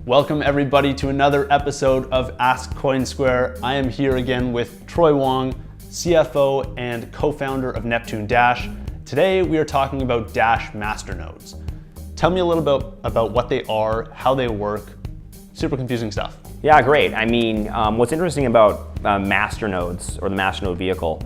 Welcome everybody to another episode of Ask Coinsquare. I am here again with Troy Wong, CFO and co-founder of Neptune DASH. Today we are talking about DASH Masternodes. Tell me a little bit about what they are, how they work. Super confusing stuff. Yeah, great. I mean, what's interesting about masternodes, or the masternode vehicle,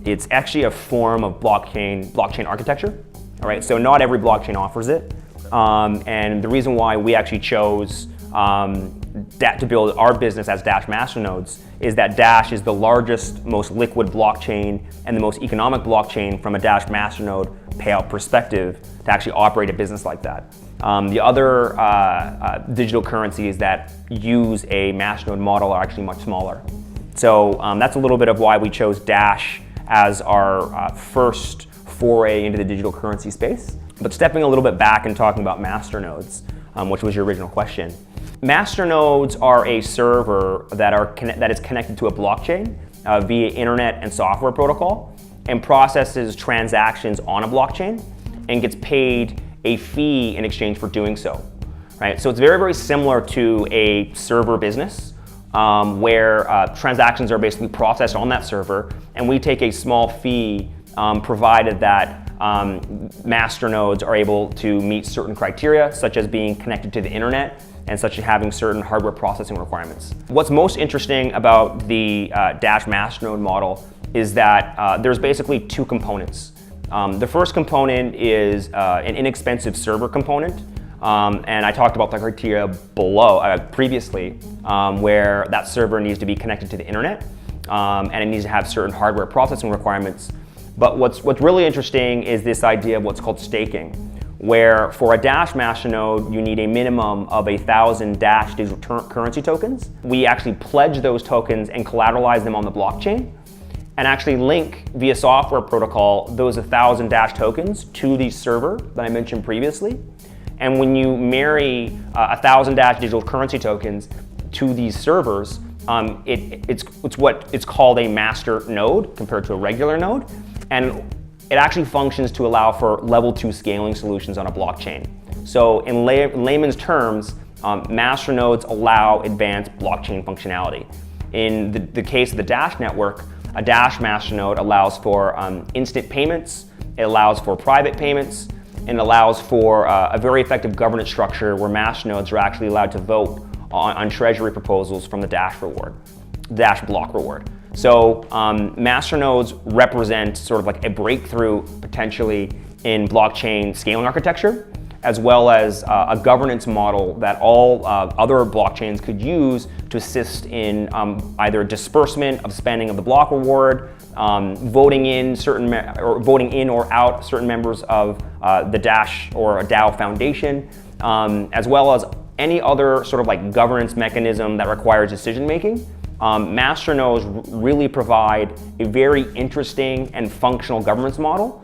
it's actually a form of blockchain architecture. All right, so not every blockchain offers it. And the reason why we actually chose to build our business as DASH Masternodes is that DASH is the largest, most liquid blockchain and the most economic blockchain from a DASH Masternode payout perspective to actually operate a business like that. The other digital currencies that use a Masternode model are actually much smaller. So that's a little bit of why we chose DASH as our first foray into the digital currency space. But stepping a little bit back and talking about masternodes, which was your original question. Masternodes are a server that is connected to a blockchain via internet and software protocol and processes transactions on a blockchain and gets paid a fee in exchange for doing so. Right? So it's very, very similar to a server business where transactions are basically processed on that server, and we take a small fee provided that masternodes are able to meet certain criteria, such as being connected to the internet and such as having certain hardware processing requirements. What's most interesting about the DASH Masternode model is that there's basically two components. The first component is an inexpensive server component, and I talked about the criteria previously, where that server needs to be connected to the internet, and it needs to have certain hardware processing requirements. But what's really interesting is this idea of what's called staking, where for a DASH Masternode, you need a minimum of 1,000 DASH digital currency tokens. We actually pledge those tokens and collateralize them on the blockchain, and actually link via software protocol those 1,000 DASH tokens to the server that I mentioned previously. And when you marry 1,000 DASH digital currency tokens to these servers, it's called a master node compared to a regular node. And it actually functions to allow for level 2 scaling solutions on a blockchain. So in layman's terms, masternodes allow advanced blockchain functionality. In the case of the DASH network, a DASH masternode allows for instant payments, it allows for private payments, and allows for a very effective governance structure where masternodes are actually allowed to vote on treasury proposals from the DASH block reward. So masternodes represent sort of like a breakthrough potentially in blockchain scaling architecture, as well as a governance model that all other blockchains could use to assist in either disbursement of spending of the block reward, voting in or out certain members of the DASH or a DAO foundation, as well as any other sort of like governance mechanism that requires decision making. Masternodes really provide a very interesting and functional governance model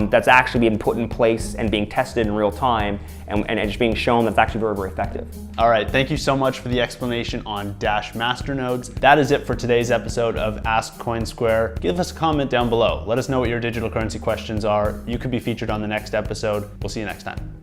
that's actually being put in place and being tested in real time, and it's being shown that's actually very, very effective. All right, thank you so much for the explanation on DASH Masternodes. That is it for today's episode of Ask Coinsquare. Give us a comment down below. Let us know what your digital currency questions are. You could be featured on the next episode. We'll see you next time.